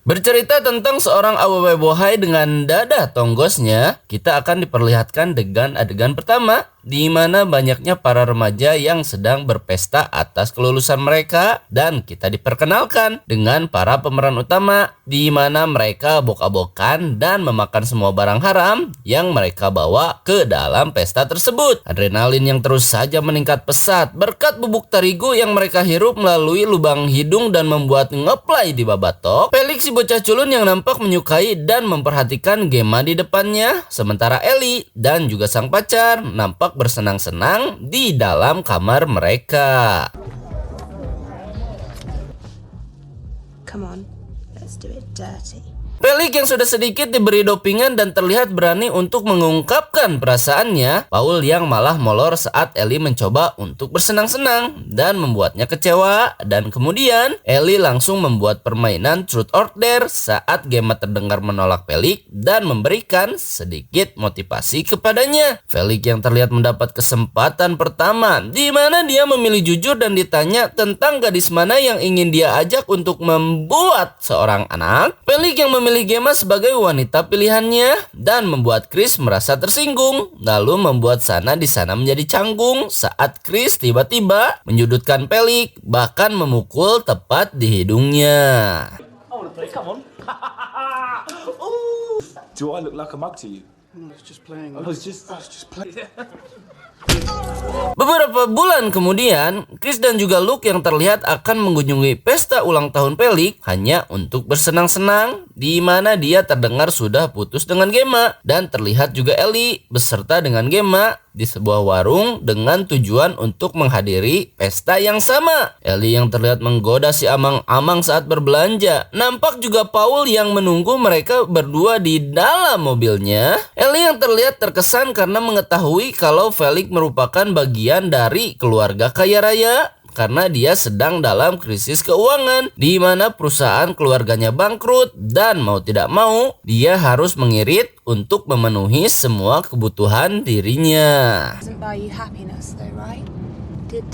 Bercerita tentang seorang awewe bohai dengan dada tonggosnya, kita akan diperlihatkan dengan adegan pertama, di mana banyaknya para remaja yang sedang berpesta atas kelulusan mereka, dan kita diperkenalkan dengan para pemeran utama, di mana mereka bok-abokan dan memakan semua barang haram yang mereka bawa ke dalam pesta tersebut. Adrenalin yang terus saja meningkat pesat berkat bubuk terigu yang mereka hirup melalui lubang hidung dan membuat ngeplay di babatok. Felix si bocah culun yang nampak menyukai dan memperhatikan Gemma di depannya, sementara Ellie dan juga sang pacar nampak bersenang-senang di dalam kamar mereka. Come on, let's do it dirty. Felix yang sudah sedikit diberi dopingan dan terlihat berani untuk mengungkapkan perasaannya, Paul yang malah molor saat Ellie mencoba untuk bersenang-senang dan membuatnya kecewa, dan kemudian Ellie langsung membuat permainan Truth or Dare saat Gemma terdengar menolak Felix dan memberikan sedikit motivasi kepadanya. Felix yang terlihat mendapat kesempatan pertama di mana dia memilih jujur dan ditanya tentang gadis mana yang ingin dia ajak untuk membuat seorang anak. Felix yang memilih Gemma sebagai wanita pilihannya dan membuat Chris merasa tersinggung, lalu membuat Sana di sana menjadi canggung saat Chris tiba-tiba menyudutkan Felix, bahkan memukul tepat di hidungnya. Do I look like a mug to you? I was just playing. I was just playing. Beberapa bulan kemudian, Chris dan juga Luke yang terlihat akan mengunjungi pesta ulang tahun Felix hanya untuk bersenang-senang, di mana dia terdengar sudah putus dengan Gemma, dan terlihat juga Ellie beserta dengan Gemma di sebuah warung dengan tujuan untuk menghadiri pesta yang sama. Ellie yang terlihat menggoda si amang-amang saat berbelanja. Nampak juga Paul yang menunggu mereka berdua di dalam mobilnya. Ellie yang terlihat terkesan karena mengetahui kalau Felix merupakan bagian dari keluarga kaya raya, karena dia sedang dalam krisis keuangan di mana perusahaan keluarganya bangkrut dan mau tidak mau dia harus mengirit untuk memenuhi semua kebutuhan dirinya. Doesn't buy you happiness though, right? Did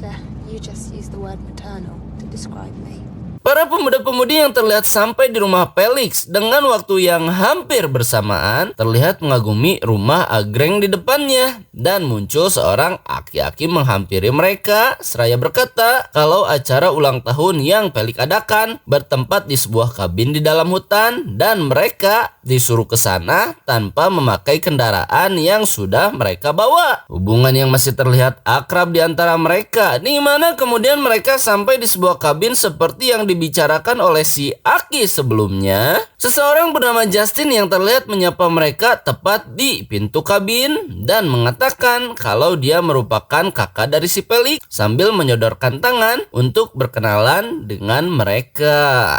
you just use the word maternal to describe me? Para pemuda-pemudi yang terlihat sampai di rumah Felix dengan waktu yang hampir bersamaan terlihat mengagumi rumah agreng di depannya, dan muncul seorang aki-aki menghampiri mereka seraya berkata kalau acara ulang tahun yang Felix adakan bertempat di sebuah kabin di dalam hutan dan mereka disuruh ke sana tanpa memakai kendaraan yang sudah mereka bawa. Hubungan yang masih terlihat akrab di antara mereka, di mana kemudian mereka sampai di sebuah kabin seperti yang dibicarakan oleh si Aki sebelumnya. Seseorang bernama Justin yang terlihat menyapa mereka tepat di pintu kabin dan mengatakan kalau dia merupakan kakak dari si Felix sambil menyodorkan tangan untuk berkenalan dengan mereka.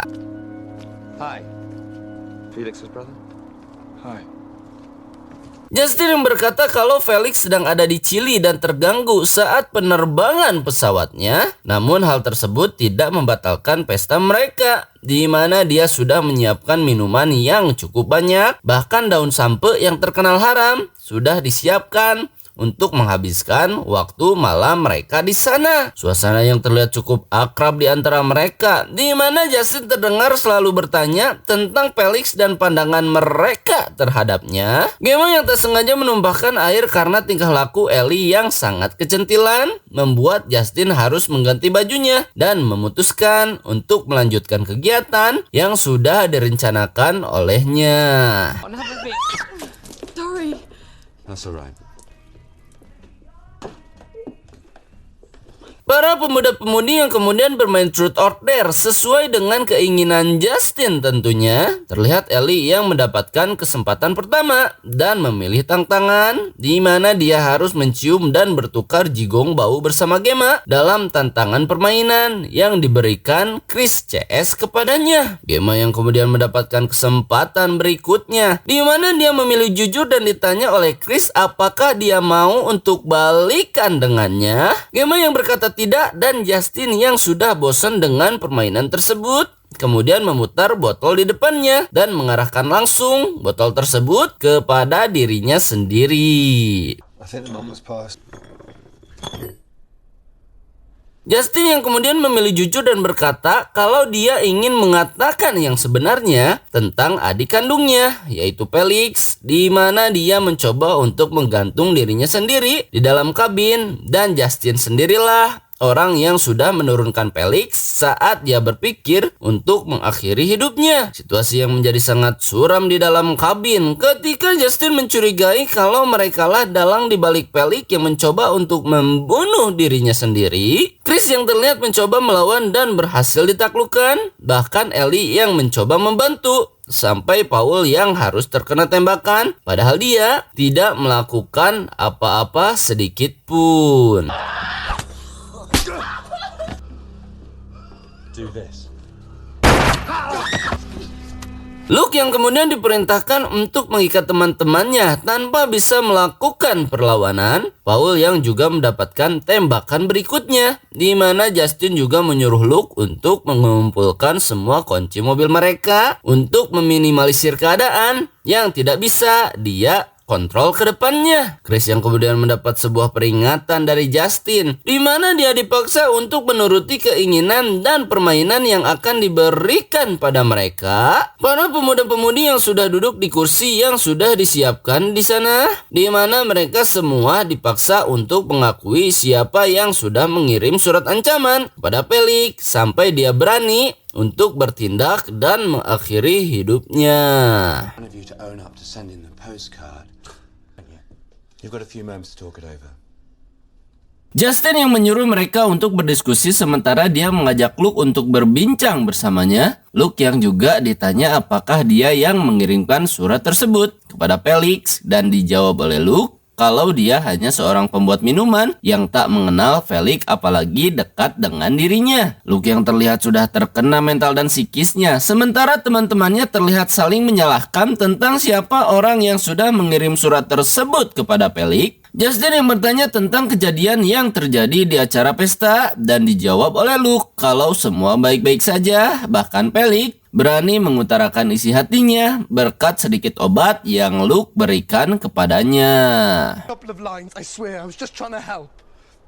Hi. Felix's brother? Hi. Justin yang berkata kalau Felix sedang ada di Chili dan terganggu saat penerbangan pesawatnya, namun hal tersebut tidak membatalkan pesta mereka, di mana dia sudah menyiapkan minuman yang cukup banyak, bahkan daun sampe yang terkenal haram sudah disiapkan untuk menghabiskan waktu malam mereka di sana. Suasana yang terlihat cukup akrab di antara mereka, di mana Justin terdengar selalu bertanya tentang Felix dan pandangan mereka terhadapnya. Gemma yang tak sengaja menumpahkan air karena tingkah laku Ellie yang sangat kecentilan membuat Justin harus mengganti bajunya dan memutuskan untuk melanjutkan kegiatan yang sudah direncanakan olehnya. Sorry. That's alright. Para pemuda-pemudi yang kemudian bermain Truth or Dare sesuai dengan keinginan Justin tentunya. Terlihat Ellie yang mendapatkan kesempatan pertama dan memilih tantangan di mana dia harus mencium dan bertukar jigong bau bersama Gemma dalam tantangan permainan yang diberikan Chris CS kepadanya. Gemma yang kemudian mendapatkan kesempatan berikutnya di mana dia memilih jujur dan ditanya oleh Chris apakah dia mau untuk balikan dengannya. Gemma yang berkata tidak, dan Justin yang sudah bosan dengan permainan tersebut kemudian memutar botol di depannya dan mengarahkan langsung botol tersebut kepada dirinya sendiri. I think the moment's passed. Justin yang kemudian memilih jujur dan berkata kalau dia ingin mengatakan yang sebenarnya tentang adik kandungnya, yaitu Felix, di mana dia mencoba untuk menggantung dirinya sendiri di dalam kabin, dan Justin sendirilah orang yang sudah menurunkan Felix saat dia berpikir untuk mengakhiri hidupnya. Situasi yang menjadi sangat suram di dalam kabin ketika Justin mencurigai kalau merekalah dalang di balik Felix yang mencoba untuk membunuh dirinya sendiri. Chris yang terlihat mencoba melawan dan berhasil ditaklukkan. Bahkan Ellie yang mencoba membantu. Sampai Paul yang harus terkena tembakan, padahal dia tidak melakukan apa-apa sedikit pun. Do this. Luke yang kemudian diperintahkan untuk mengikat teman-temannya tanpa bisa melakukan perlawanan. Paul yang juga mendapatkan tembakan berikutnya, di mana Justin juga menyuruh Luke untuk mengumpulkan semua kunci mobil mereka untuk meminimalisir keadaan yang tidak bisa dia kontrol ke depannya. Chris yang kemudian mendapat sebuah peringatan dari Justin, di mana dia dipaksa untuk menuruti keinginan dan permainan yang akan diberikan pada mereka. Para pemuda-pemudi yang sudah duduk di kursi yang sudah disiapkan di sana, di mana mereka semua dipaksa untuk mengakui siapa yang sudah mengirim surat ancaman kepada Felix sampai dia berani untuk bertindak dan mengakhiri hidupnya. One of you to own up to sending the postcard. You've got a few moments to talk it over. Justin yang menyuruh mereka untuk berdiskusi sementara dia mengajak Luke untuk berbincang bersamanya. Luke yang juga ditanya apakah dia yang mengirimkan surat tersebut kepada Felix, dan dijawab oleh Luke kalau dia hanya seorang pembuat minuman yang tak mengenal Felix apalagi dekat dengan dirinya. Luke yang terlihat sudah terkena mental dan psikisnya, sementara teman-temannya terlihat saling menyalahkan tentang siapa orang yang sudah mengirim surat tersebut kepada Felix. Justin yang bertanya tentang kejadian yang terjadi di acara pesta, dan dijawab oleh Luke kalau semua baik-baik saja, bahkan Felix berani mengutarakan isi hatinya berkat sedikit obat yang Luke berikan kepadanya. Couple of lines, I swear, I was just trying to help.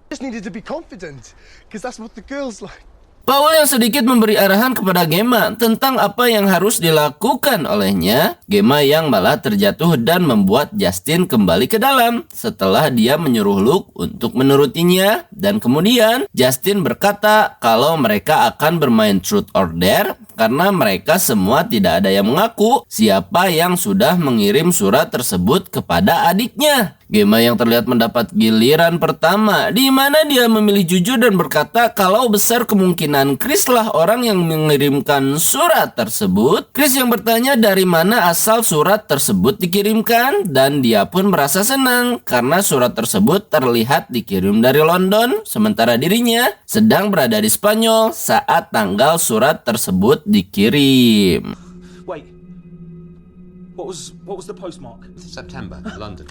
Just needed to be confident, because that's what the girls like. Paul yang sedikit memberi arahan kepada Gemma tentang apa yang harus dilakukan olehnya. Gemma yang malah terjatuh dan membuat Justin kembali ke dalam setelah dia menyuruh Luke untuk menurutinya. Dan kemudian Justin berkata kalau mereka akan bermain truth or dare karena mereka semua tidak ada yang mengaku siapa yang sudah mengirim surat tersebut kepada adiknya. Gemma yang terlihat mendapat giliran pertama, di mana dia memilih jujur dan berkata kalau besar kemungkinan Chris lah orang yang mengirimkan surat tersebut. Chris yang bertanya dari mana asal surat tersebut dikirimkan, dan dia pun merasa senang karena surat tersebut terlihat dikirim dari London, sementara dirinya sedang berada di Spanyol saat tanggal surat tersebut dikirim. Wait. What was the postmark? September, London.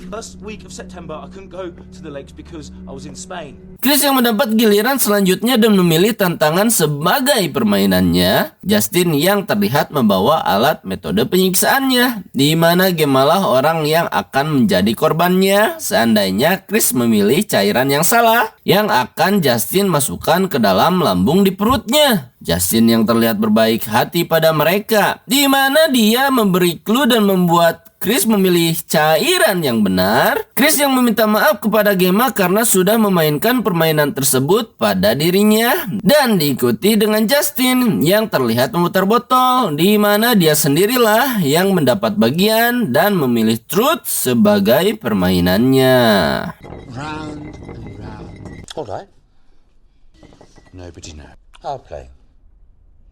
First week of September, I couldn't go to the lakes because I was in Spain. Chris yang mendapat giliran selanjutnya dan memilih tantangan sebagai permainannya. Justin yang terlihat membawa alat metode penyiksaannya, di mana Gemma lah orang yang akan menjadi korbannya seandainya Chris memilih cairan yang salah yang akan Justin masukkan ke dalam lambung di perutnya. Justin yang terlihat berbaik hati pada mereka, di mana dia memberi clue dan membuat Chris memilih cairan yang benar. Chris yang meminta maaf kepada Gemma karena sudah memainkan permainan tersebut pada dirinya, dan diikuti dengan Justin yang terlihat memutar botol, di mana dia sendirilah yang mendapat bagian dan memilih truth sebagai permainannya. Round and round. All right. Nobody knows. I'll play.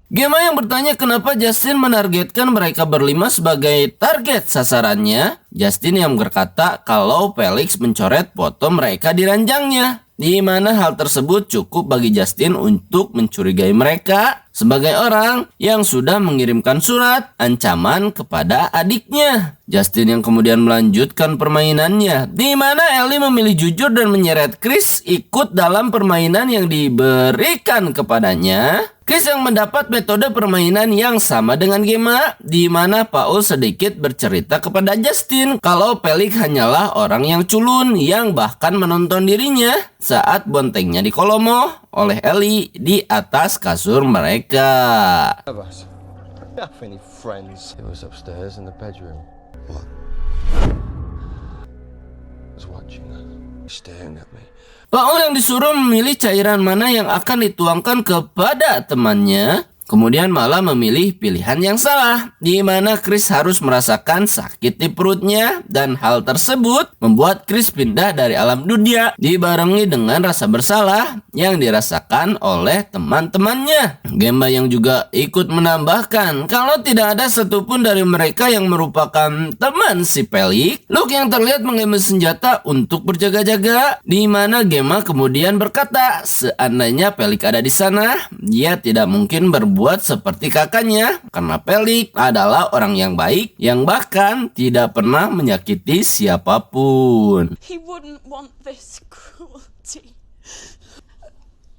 Gemma yang bertanya kenapa Justin menargetkan mereka berlima sebagai target sasarannya. Justin yang berkata kalau Felix mencoret foto mereka di ranjangnya, di mana hal tersebut cukup bagi Justin untuk mencurigai mereka sebagai orang yang sudah mengirimkan surat ancaman kepada adiknya. Justin yang kemudian melanjutkan permainannya, di mana Ellie memilih jujur dan menyeret Chris ikut dalam permainan yang diberikan kepadanya. Chris yang mendapat metode permainan yang sama dengan Gemma, di mana Paul sedikit bercerita kepada Justin kalau Felix hanyalah orang yang culun yang bahkan menonton dirinya saat bontengnya dikolomoh oleh Ellie di atas kasur mereka. Have any friends? It was upstairs in the bedroom. What? I was watching her. Staring at me. Paul yang disuruh memilih cairan mana yang akan dituangkan kepada temannya, kemudian malah memilih pilihan yang salah, di mana Chris harus merasakan sakit di perutnya, dan hal tersebut membuat Chris pindah dari alam dunia, dibarengi dengan rasa bersalah yang dirasakan oleh teman-temannya. Gemma yang juga ikut menambahkan kalau tidak ada satupun dari mereka yang merupakan teman si Felix. Luke yang terlihat mengambil senjata untuk berjaga-jaga, di mana Gemma kemudian berkata seandainya Felix ada di sana, dia tidak mungkin berbuat seperti kakaknya karena Felix adalah orang yang baik yang bahkan tidak pernah menyakiti siapapun. He wouldn't want this cruelty.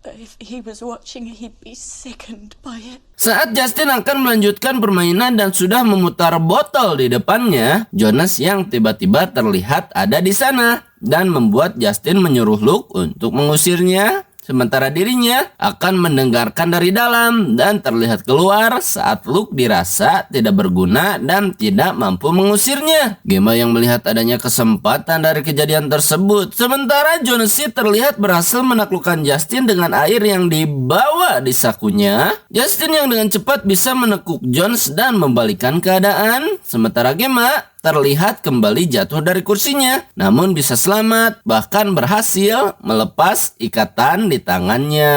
If he was watching, he'd be sickened by it. Saat Justin akan melanjutkan permainan dan sudah memutar botol di depannya, Jonas yang tiba-tiba terlihat ada di sana dan membuat Justin menyuruh Luke untuk mengusirnya. Sementara dirinya akan mendengarkan dari dalam dan terlihat keluar saat Luke dirasa tidak berguna dan tidak mampu mengusirnya. Gemma yang melihat adanya kesempatan dari kejadian tersebut. Sementara Jonesy terlihat berhasil menaklukkan Justin dengan air yang dibawa di sakunya. Justin yang dengan cepat bisa menekuk Jones dan membalikan keadaan. Sementara Gemma terlihat kembali jatuh dari kursinya, namun bisa selamat, bahkan berhasil melepas ikatan di tangannya.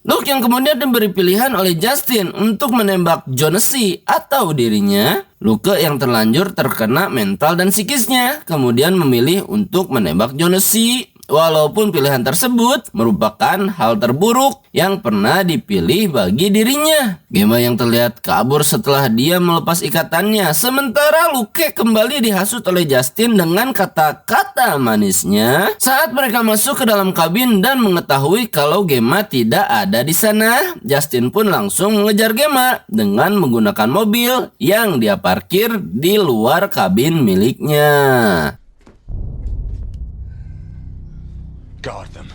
Luke yang kemudian diberi pilihan oleh Justin untuk menembak Jonesy atau dirinya. Luke yang terlanjur terkena mental dan psikisnya, kemudian memilih untuk menembak Jonesy. Walaupun pilihan tersebut merupakan hal terburuk yang pernah dipilih bagi dirinya. Gemma yang terlihat kabur setelah dia melepas ikatannya. Sementara Luke kembali dihasut oleh Justin dengan kata-kata manisnya saat mereka masuk ke dalam kabin dan mengetahui kalau Gemma tidak ada di sana. Justin pun langsung mengejar Gemma dengan menggunakan mobil yang dia parkir di luar kabin miliknya. Guard them.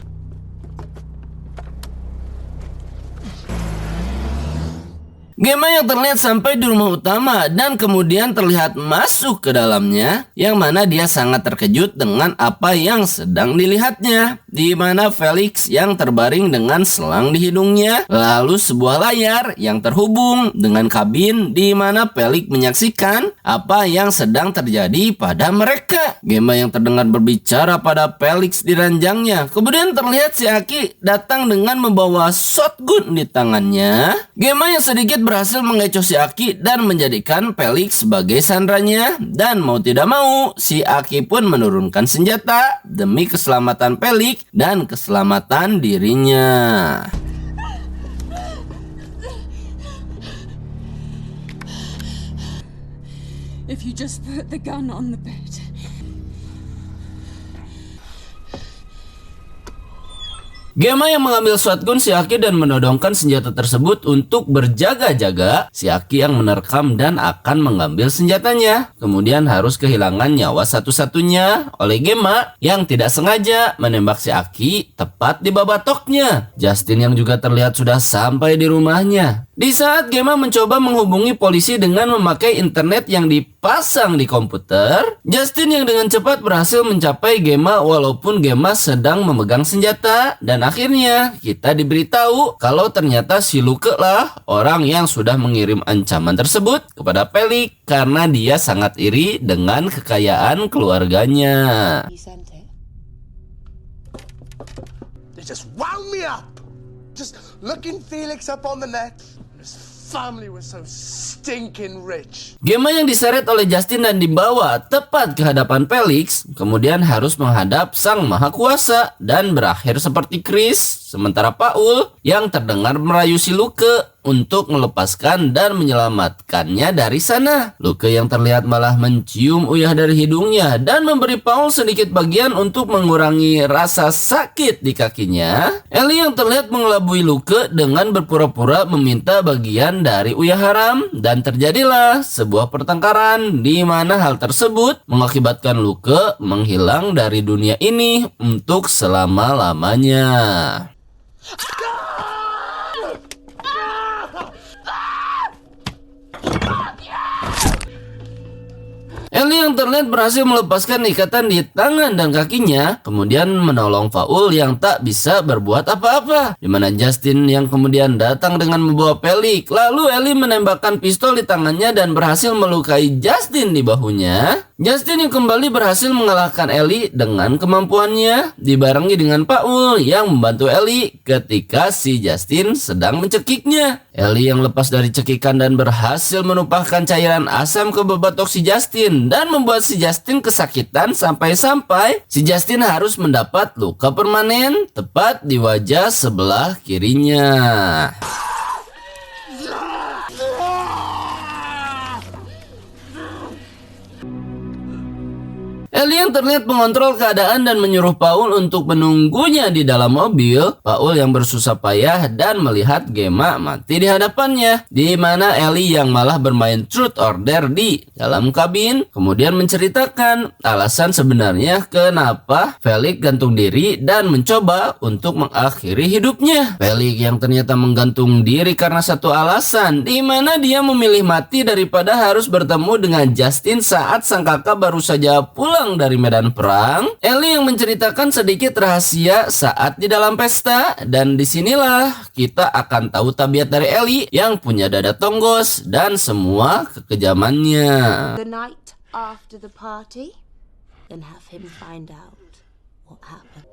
Gemma yang terlihat sampai di rumah utama dan kemudian terlihat masuk ke dalamnya, yang mana dia sangat terkejut dengan apa yang sedang dilihatnya, di mana Felix yang terbaring dengan selang di hidungnya, lalu sebuah layar yang terhubung dengan kabin di mana Felix menyaksikan apa yang sedang terjadi pada mereka. Gemma yang terdengar berbicara pada Felix di ranjangnya, kemudian terlihat si Aki datang dengan membawa shotgun di tangannya. Gemma yang sedikit berhasil mengecoh si Aki dan menjadikan Felix sebagai sandranya, dan mau tidak mau si Aki pun menurunkan senjata demi keselamatan Felix dan keselamatan dirinya. If you just put the gun on the bed. Gemma yang mengambil shotgun si Aki dan menodongkan senjata tersebut untuk berjaga-jaga. Si Aki yang menerkam dan akan mengambil senjatanya, kemudian harus kehilangan nyawa satu-satunya oleh Gemma yang tidak sengaja menembak si Aki tepat di babatoknya. Justin yang juga terlihat sudah sampai di rumahnya. Di saat Gemma mencoba menghubungi polisi dengan memakai internet yang dipasang di komputer, Justin yang dengan cepat berhasil mencapai Gemma walaupun Gemma sedang memegang senjata, dan akhirnya kita diberitahu kalau ternyata si Luke lah orang yang sudah mengirim ancaman tersebut kepada Felix karena dia sangat iri dengan kekayaan keluarganya. You sent it. They just wound me up. Just looking Felix up on the net. His family was so stinking rich. Gemma yang diseret oleh Justin dan dibawa tepat ke hadapan Felix, kemudian harus menghadap Sang Maha Kuasa dan berakhir seperti Chris Sementara Paul yang terdengar merayu si Luke untuk melepaskan dan menyelamatkannya dari sana. Luke yang terlihat malah mencium uyah dari hidungnya dan memberi Paul sedikit bagian untuk mengurangi rasa sakit di kakinya. Ellie yang terlihat mengelabui Luke dengan berpura-pura meminta bagian dari uyah haram, dan terjadilah sebuah pertengkaran di mana hal tersebut mengakibatkan Luke menghilang dari dunia ini untuk selama-lamanya. Ellie yang terlihat berhasil melepaskan ikatan di tangan dan kakinya, kemudian menolong Paul yang tak bisa berbuat apa-apa. Di mana Justin yang kemudian datang dengan membawa Felix. Lalu Ellie menembakkan pistol di tangannya dan berhasil melukai Justin di bahunya. Justin yang kembali berhasil mengalahkan Ellie dengan kemampuannya, dibarengi dengan Paul yang membantu Ellie ketika si Justin sedang mencekiknya. Ellie yang lepas dari cekikan dan berhasil menumpahkan cairan asam ke batok si Justin dan membuat si Justin kesakitan sampai-sampai si Justin harus mendapat luka permanen tepat di wajah sebelah kirinya. Ellie yang terlihat mengontrol keadaan dan menyuruh Paul untuk menunggunya di dalam mobil. Paul yang bersusah payah dan melihat Gemma mati di hadapannya. Di mana Ellie yang malah bermain truth or dare di dalam kabin, kemudian menceritakan alasan sebenarnya kenapa Felix gantung diri dan mencoba untuk mengakhiri hidupnya. Felix yang ternyata menggantung diri karena satu alasan, di mana dia memilih mati daripada harus bertemu dengan Justin saat sang kakak baru saja pulang dari medan perang. Ellie yang menceritakan sedikit rahasia saat di dalam pesta, dan disinilah kita akan tahu tabiat dari Ellie yang punya dada tonggos dan semua kekejamannya. The night after the party, then have him find out what happened.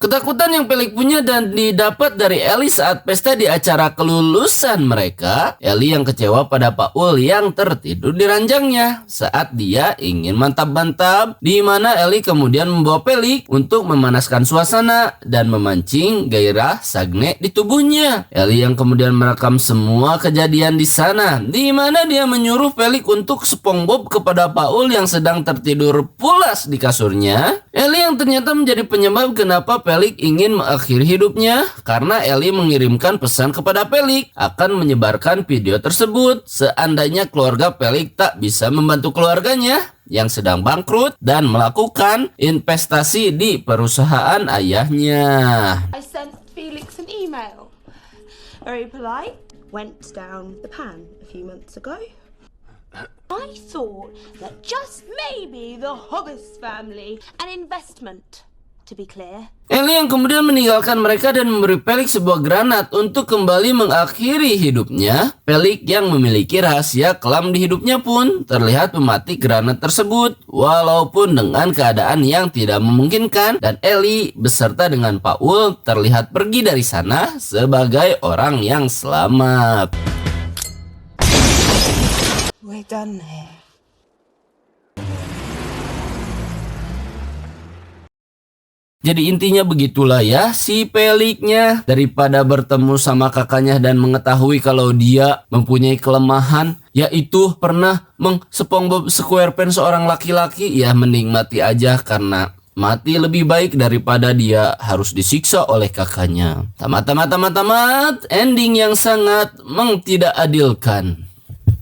Ketakutan yang Felix punya dan didapat dari Ellie saat pesta di acara kelulusan mereka. Ellie yang kecewa pada Paul yang tertidur di ranjangnya saat dia ingin mantap-mantap, di mana Ellie kemudian membawa Felix untuk memanaskan suasana dan memancing gairah Sagne di tubuhnya. Ellie yang kemudian merekam semua kejadian di sana, di mana dia menyuruh Felix untuk SpongeBob kepada Paul yang sedang tertidur pulas di kasurnya. Ellie yang ternyata menjadi penyebab kenapa Felix ingin mengakhiri hidupnya, karena Ellie mengirimkan pesan kepada Felix akan menyebarkan video tersebut seandainya keluarga Felix tak bisa membantu keluarganya yang sedang bangkrut dan melakukan investasi di perusahaan ayahnya. I sent Felix an email. Very polite. Went down the pan a few months ago. I thought that just maybe the Hobbs family, an investment, to be clear. Ellie yang kemudian meninggalkan mereka dan memberi Felix sebuah granat untuk kembali mengakhiri hidupnya. Felix yang memiliki rahasia kelam di hidupnya pun terlihat mematik granat tersebut, walaupun dengan keadaan yang tidak memungkinkan, dan Ellie beserta dengan Paul terlihat pergi dari sana sebagai orang yang selamat. We're done here. Jadi intinya begitulah ya, si Felix-nya daripada bertemu sama kakaknya dan mengetahui kalau dia mempunyai kelemahan, yaitu pernah SpongeBob SquarePants seorang laki-laki, ya mending mati aja, karena mati lebih baik daripada dia harus disiksa oleh kakaknya. Tamat, ending yang sangat tidak adilkan.